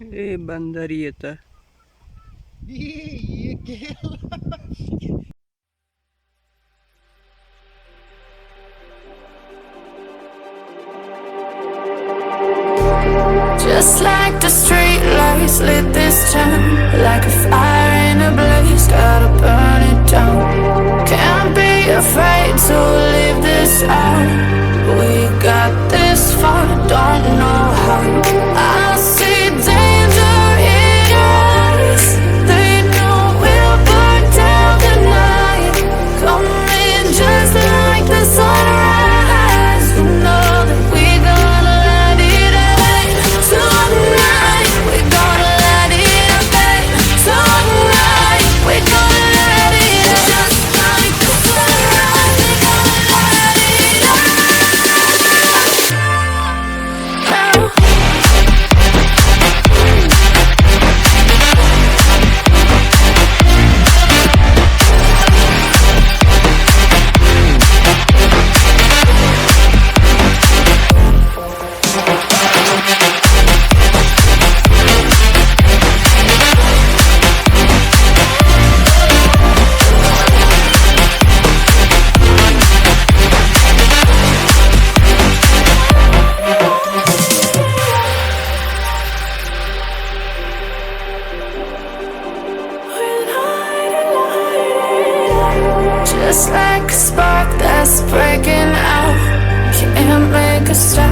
बंदर ही येतं. ये गेला. Just like the street lights lit this town, like a fire in a blaze, gotta burn it down. Can't be afraid to leave this out. We got this far, don't know how. I see danger in your eyes. They know we'll burn down the night. Coming just like the sunrise. You know that we gonna light it up tonight. We gonna light it up tonight. We gonna light it up just like the sunrise. We gonna light it up now. Just like a spark that's breaking out, can't make a stop.